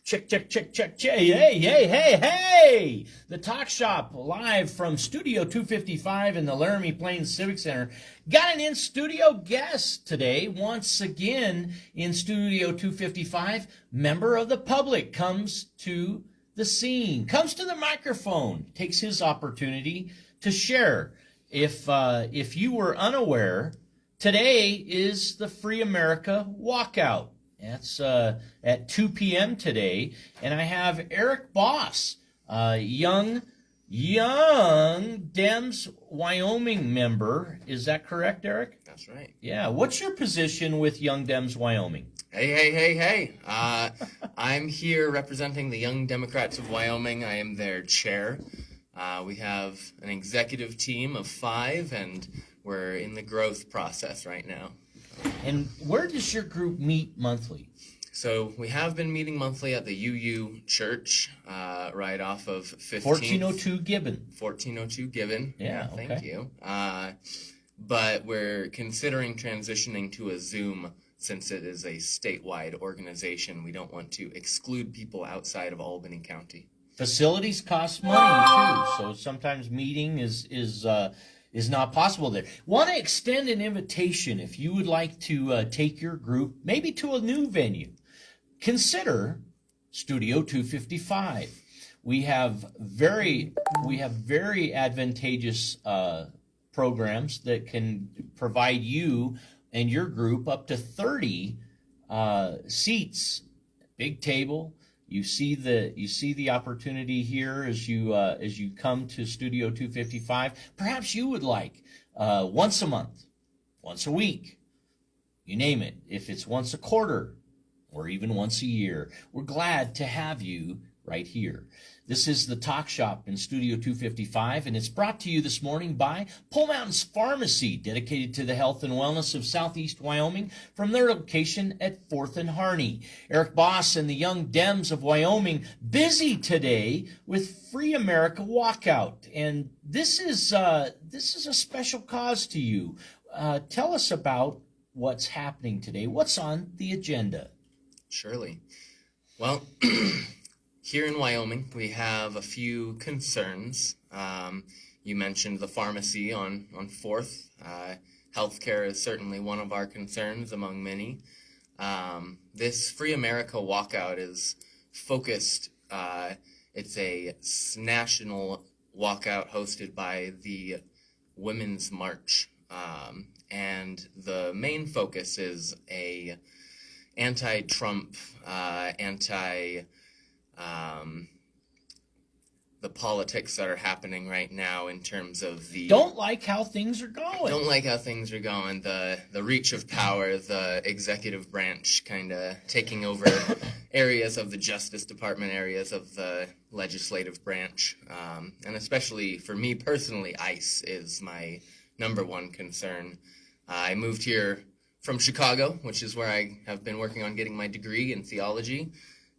Check, check, check, check, check. Hey, hey, hey, hey! The Talk Shop live from Studio 255 in the Laramie Plains Civic Center. Got an in-studio guest today. Once again, in Studio 255, member of the public comes to the scene, comes to the microphone, takes his opportunity to share. If you were unaware, today is the Free America Walkout. That's at 2 p.m. today, and I have Erik Boss, young Dems Wyoming member. Is that correct, Erik? That's right. Yeah. What's your position with Young Dems Wyoming? Hey. I'm here representing the Young Democrats of Wyoming. I am their chair. We have an executive team of 5, and we're in the growth process right now. And where does your group meet monthly? So we have been meeting monthly at the UU Church, right off of 15th. 1402 Gibbon. 1402 Gibbon. Yeah, Thank okay. you. But we're considering transitioning to a Zoom since it is a statewide organization. We don't want to exclude people outside of Albany County. Facilities cost money too, so sometimes meeting is not possible there. Want to extend an invitation if you would like to take your group maybe to a new venue. Consider Studio 255. We have very advantageous programs that can provide you and your group up to 30 seats, big table. You see the opportunity here as you come to Studio 255. Perhaps you would like once a month, once a week, you name it. If it's once a quarter or even once a year, we're glad to have you right here. This is the Talk Shop in Studio 255, and it's brought to you this morning by Pole Mountain's Pharmacy, dedicated to the health and wellness of Southeast Wyoming from their location at 4th and Harney. Erik Boss and the Young Dems of Wyoming busy today with Free America Walkout, and this is a special cause to you. Tell us about what's happening today. What's on the agenda? Surely. Well, here in Wyoming, we have a few concerns. You mentioned the pharmacy on 4th. Healthcare is certainly one of our concerns among many. This Free America Walkout is focused. It's a national walkout hosted by the Women's March. And the main focus is a anti-Trump, the politics that are happening right now in terms of the... Don't like how things are going. Don't like how things are going. The reach of power, the executive branch kind of taking over areas of the Justice Department, areas of the legislative branch. And especially for me personally, ICE is my number one concern. I moved here from Chicago, which is where I have been working on getting my degree in theology.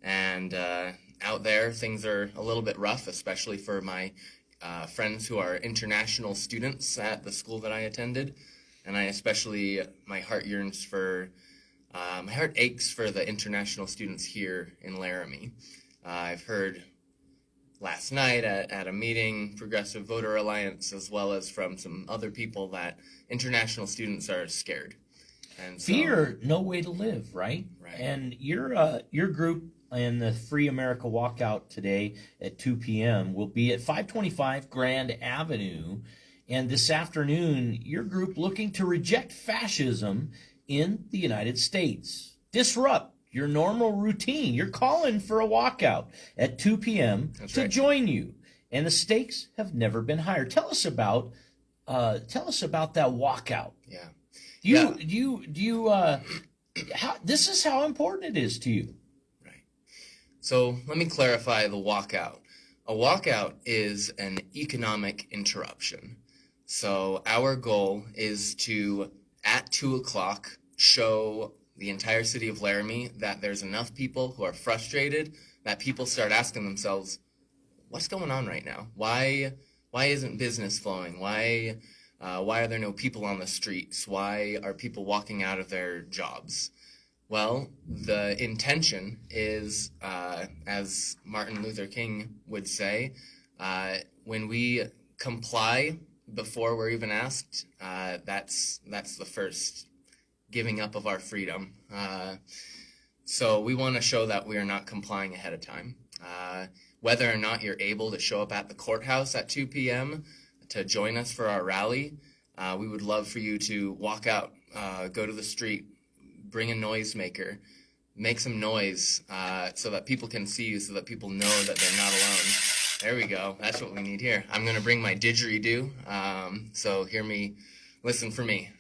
And out there, things are a little bit rough, especially for my friends who are international students at the school that I attended. And my heart yearns for, my heart aches for the international students here in Laramie. I've heard last night at a meeting, Progressive Voter Alliance, as well as from some other people, that international students are scared. And so, fear, no way to live, right? Right. And your group in the Free America Walkout today at 2 p.m. will be at 525 Grand Avenue. And this afternoon, your group looking to reject fascism in the United States. Disrupt your normal routine. You're calling for a walkout at 2 p.m. That's to right. join you. And the stakes have never been higher. Tell us about that walkout. Yeah. This is how important it is to you. Right. So let me clarify the walkout. A walkout is an economic interruption. So our goal is to, at 2 o'clock, show the entire city of Laramie that there's enough people who are frustrated that people start asking themselves, what's going on right now? Why isn't business flowing? Why are there no people on the streets? Why are people walking out of their jobs? Well, the intention is, as Martin Luther King would say, when we comply before we're even asked, that's the first giving up of our freedom. So we want to show that we are not complying ahead of time. Whether or not you're able to show up at the courthouse at 2 p.m. to join us for our rally, we would love for you to walk out, go to the street, bring a noisemaker, make some noise so that people can see you, so that people know that they're not alone. There we go. That's what we need here. I'm going to bring my didgeridoo, so hear me, listen for me.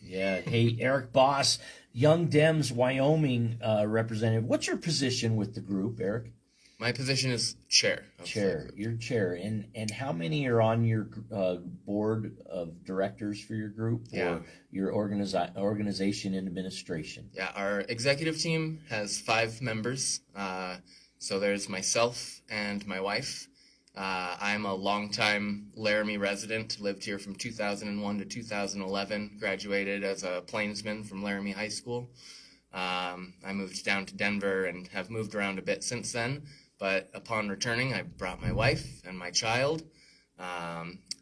Yeah. Hey, Erik Boss, Young Dems Wyoming representative. What's your position with the group, Erik? My position is chair. Chair. You're chair. And how many are on your board of directors for your group, or your organization and administration? Yeah, our executive team has 5 members. So there's myself and my wife. I'm a longtime Laramie resident, lived here from 2001 to 2011, graduated as a plainsman from Laramie High School. I moved down to Denver and have moved around a bit since then, but upon returning, I brought my wife and my child.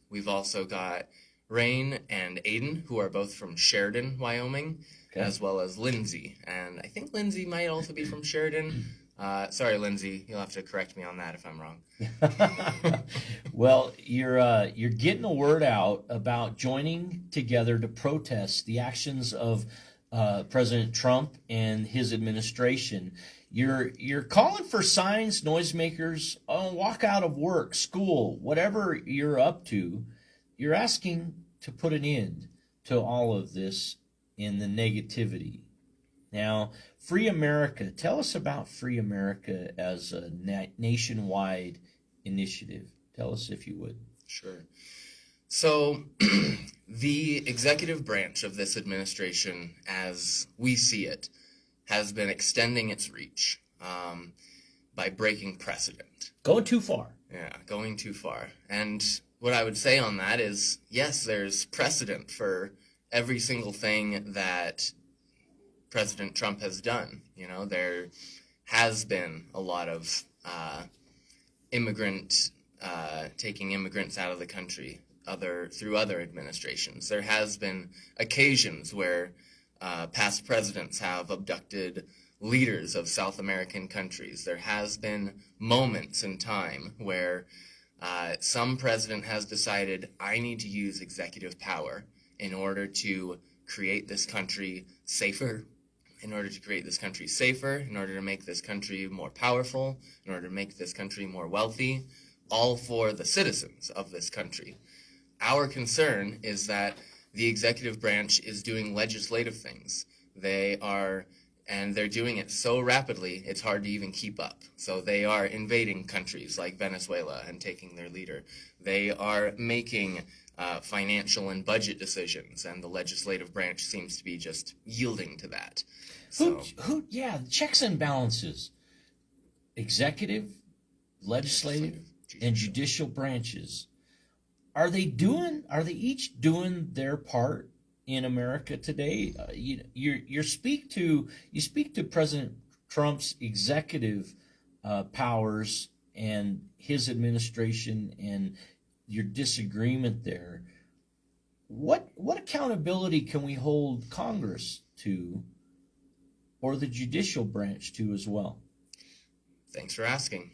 We've also got Rain and Aiden, who are both from Sheridan, Wyoming, as well as Lindsay. And I think Lindsay might also be from Sheridan. Sorry, Lindsay, you'll have to correct me on that if I'm wrong. Well, you're getting the word out about joining together to protest the actions of President Trump and his administration. You're calling for signs, noisemakers, walk out of work, school, whatever you're up to. You're asking to put an end to all of this in the negativity. Now, Free America, tell us about Free America as a nationwide initiative. Tell us if you would. Sure. So, the executive branch of this administration, as we see it, has been extending its reach by breaking precedent. Going too far. Yeah, going too far. And what I would say on that is, yes, there's precedent for every single thing that President Trump has done. You know, there has been a lot of taking immigrants out of the country through other administrations. There has been occasions where past presidents have abducted leaders of South American countries. There has been moments in time where some president has decided, I need to use executive power in order to create this country safer, in order to make this country more powerful, in order to make this country more wealthy, all for the citizens of this country. Our concern is that the executive branch is doing legislative things. They're doing it so rapidly, it's hard to even keep up. So they are invading countries like Venezuela and taking their leader. They are making financial and budget decisions, and the legislative branch seems to be just yielding to that. Checks and balances. Executive, legislative, and judicial branches. Are they each doing their part in America today? You speak to President Trump's executive powers and his administration and your disagreement there. What accountability can we hold Congress to, or the judicial branch to as well? Thanks for asking.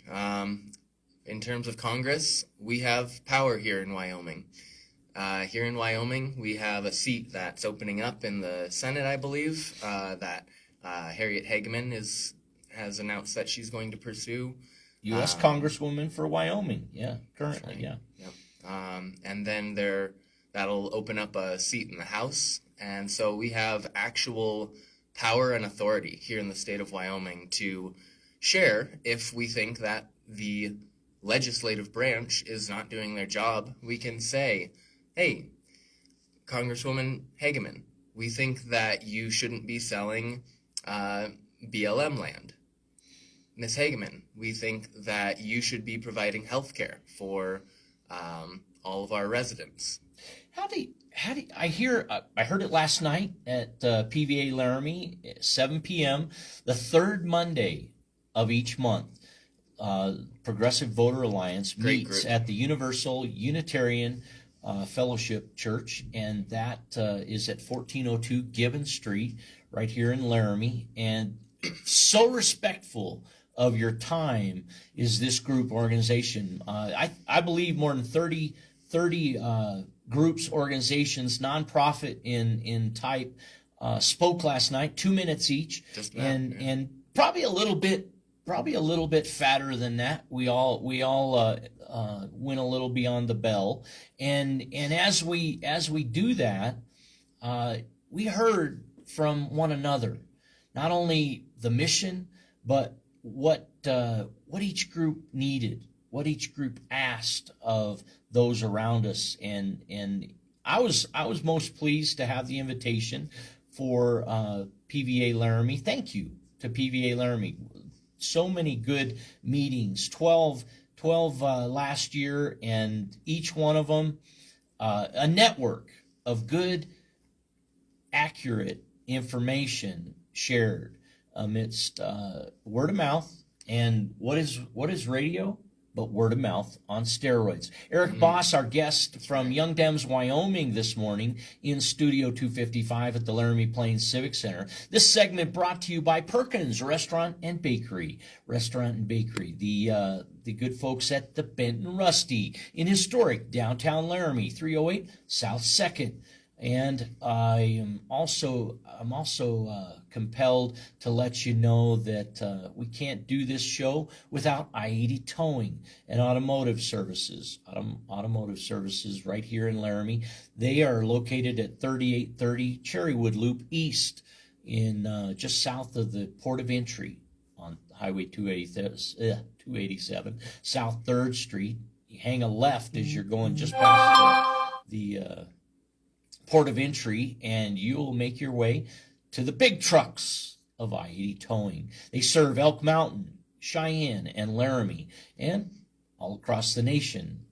In terms of Congress, we have power here in Wyoming. Here in Wyoming, we have a seat that's opening up in the Senate, I believe, that Harriet Hageman has announced that she's going to pursue. U.S. Congresswoman for Wyoming, currently, right. Yep. And then that'll open up a seat in the House. And so we have actual power and authority here in the state of Wyoming to share if we think that the legislative branch is not doing their job. We can say, hey, Congresswoman Hageman, we think that you shouldn't be selling BLM land. Ms. Hageman, we think that you should be providing health care for all of our residents. I heard it last night at PVA Laramie, 7 p.m., the third Monday of each month. Progressive Voter Alliance Great meets group. at the Universal Unitarian Fellowship Church, and that is at 1402 Gibbon Street, right here in Laramie. And so respectful of your time is this group organization. I believe more than 30 groups, organizations, nonprofit in type, spoke last night, 2 minutes each, Just about, and probably a little bit fatter than that. We all went a little beyond the bell, and as we do that, we heard from one another, not only the mission, but what each group needed, what each group asked of those around us, and I was most pleased to have the invitation for PVA Laramie. Thank you to PVA Laramie. So many good meetings, 12 last year, and each one of them a network of good, accurate information shared amidst word of mouth. And what is radio but word of mouth on steroids? Erik Boss, our guest from Young Dems, Wyoming this morning in Studio 255 at the Laramie Plains Civic Center. This segment brought to you by Perkins Restaurant and Bakery. The good folks at the Bent and Rusty in historic downtown Laramie, 308 South 2nd. And I'm also compelled to let you know that we can't do this show without I-80 Towing and Automotive Services. Automotive Services right here in Laramie. They are located at 3830 Cherrywood Loop East, in just south of the port of entry on Highway 287, South 3rd Street. You hang a left as you're going just past the port of entry, and you'll make your way to the big trucks of I-80 Towing. They serve Elk Mountain, Cheyenne, and Laramie, and all across the nation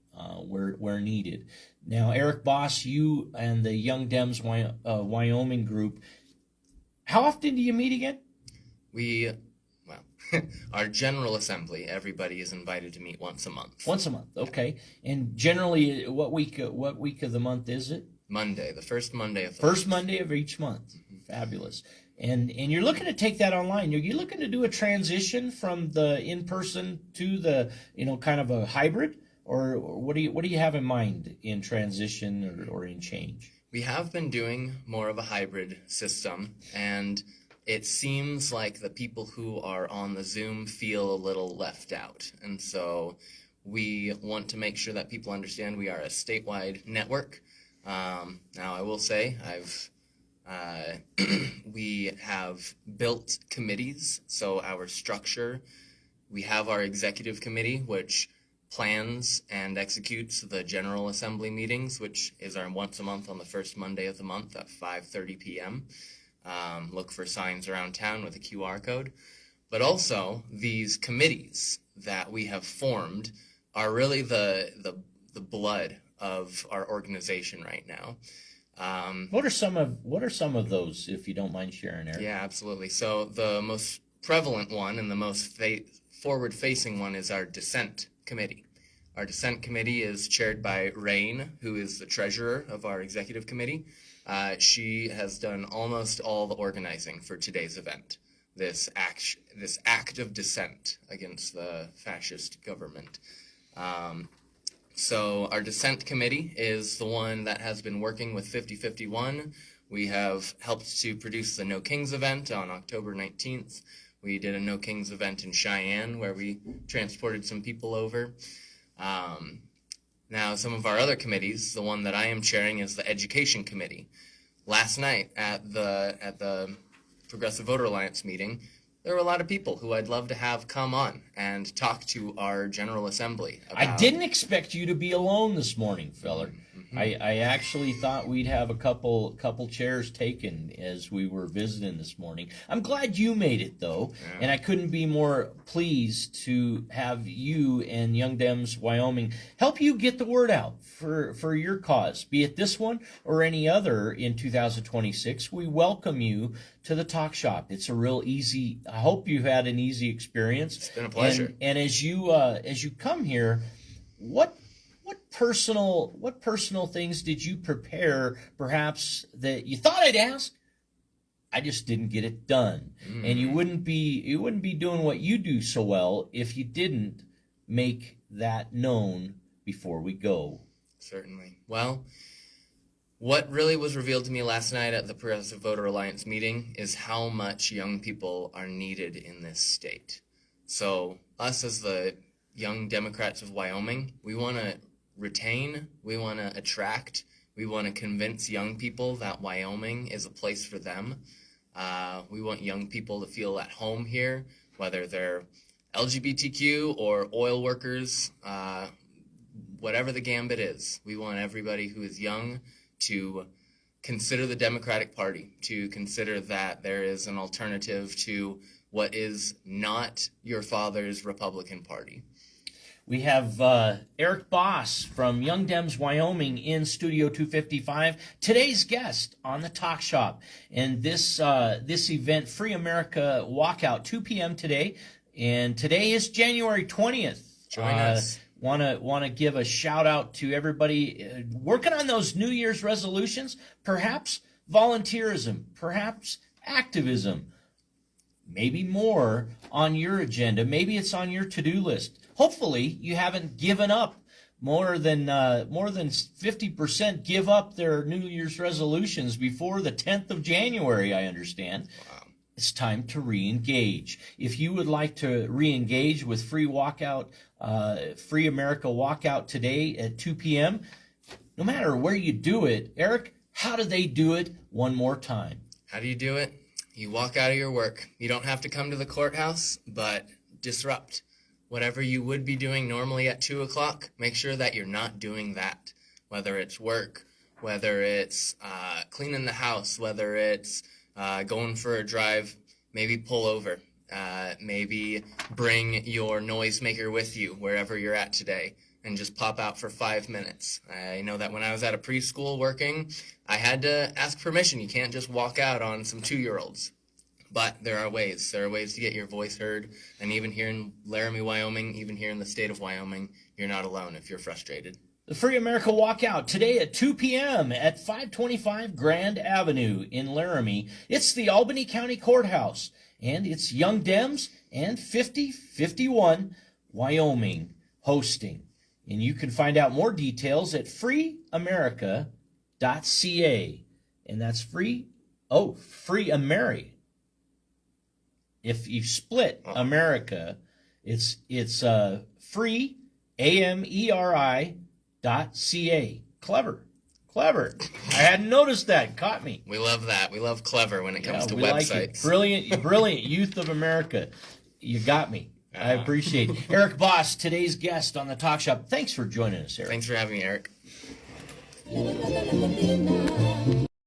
where needed. Now, Erik Boss, you and the Young Dems Wyoming group, how often do you meet again? Our General Assembly, everybody is invited to meet once a month. Once a month, okay. And generally, what week of the month is it? Monday, the first Monday of the First month. Monday of each month. Fabulous. And you're looking to take that online. Are you looking to do a transition from the in-person to the, kind of a hybrid? Or what do you have in mind in transition or in change? We have been doing more of a hybrid system, and it seems like the people who are on the Zoom feel a little left out. And so we want to make sure that people understand we are a statewide network. Now, I will say we have built committees. So our structure, we have our executive committee, which plans and executes the General Assembly meetings, which is our once a month on the first Monday of the month at 5:30 p.m. Look for signs around town with a QR code. But also, these committees that we have formed are really the blood of our organization right now. What are some of those, if you don't mind sharing, Erik? Yeah, absolutely. So the most prevalent one and the most forward-facing one is our Dissent Committee. Our Dissent Committee is chaired by Rain, who is the treasurer of our executive committee. She has done almost all the organizing for today's event, this act of dissent against the fascist government. So our Dissent Committee is the one that has been working with 5051. We have helped to produce the No Kings event on October 19th. We did a No Kings event in Cheyenne where we transported some people over. Now, some of our other committees, the one that I am chairing is the Education Committee. Last night at the Progressive Voter Alliance meeting, there were a lot of people who I'd love to have come on and talk to our General Assembly about... I didn't expect you to be alone this morning, feller. I actually thought we'd have a couple chairs taken as we were visiting this morning. I'm glad you made it, though, and I couldn't be more pleased to have you and Young Dems Wyoming help you get the word out for your cause, be it this one or any other in 2026. We welcome you to the Talk Shop. It's a real easy. I hope you had an easy experience. It's been a pleasure. And as you come here, what personal things did you prepare, perhaps, that you thought I'd ask? I just didn't get it done. And you wouldn't be doing what you do so well if you didn't make that known before we go. Certainly. Well, what really was revealed to me last night at the Progressive Voter Alliance meeting is how much young people are needed in this state. So us as the Young Democrats of Wyoming, we want to retain, we want to attract, we want to convince young people that Wyoming is a place for them. We want young people to feel at home here, whether they're LGBTQ or oil workers, whatever the gambit is. We want everybody who is young to consider the Democratic Party, to consider that there is an alternative to what is not your father's Republican Party. We have Erik Boss from Young Dems Wyoming in Studio 255, today's guest on the Talk Shop. And this event, Free America Walkout, 2 p.m. today. And today is January 20th. Join us. Want to give a shout out to everybody working on those New Year's resolutions, perhaps volunteerism, perhaps activism, maybe more on your agenda. Maybe it's on your to-do list. Hopefully, you haven't given up. More than 50% give up their New Year's resolutions before the 10th of January, I understand. Wow. It's time to re-engage. If you would like to re-engage with Free America Walkout today at 2 p.m., no matter where you do it, Erik, how do they do it one more time? How do you do it? You walk out of your work. You don't have to come to the courthouse, but disrupt. Whatever you would be doing normally at 2 o'clock, make sure that you're not doing that. Whether it's work, whether it's cleaning the house, whether it's going for a drive, maybe pull over. Maybe bring your noisemaker with you wherever you're at today and just pop out for 5 minutes. I know that when I was at a preschool working, I had to ask permission. You can't just walk out on some 2-year-olds. But there are ways. There are ways to get your voice heard. And even here in Laramie, Wyoming, even here in the state of Wyoming, you're not alone if you're frustrated. The Free America Walkout today at 2 p.m. at 525 Grand Avenue in Laramie. It's the Albany County Courthouse. And it's Young Dems and 5051 Wyoming hosting. And you can find out more details at freeamerica.ca. And that's Free Ameri. If you split America, it's free, AMERI.ca. Clever. I hadn't noticed that. Caught me. We love that. We love clever when it comes to websites. Like it. Brilliant youth of America. You got me. I appreciate it. Erik Boss, today's guest on the Talk Shop. Thanks for joining us, Erik. Thanks for having me, Erik.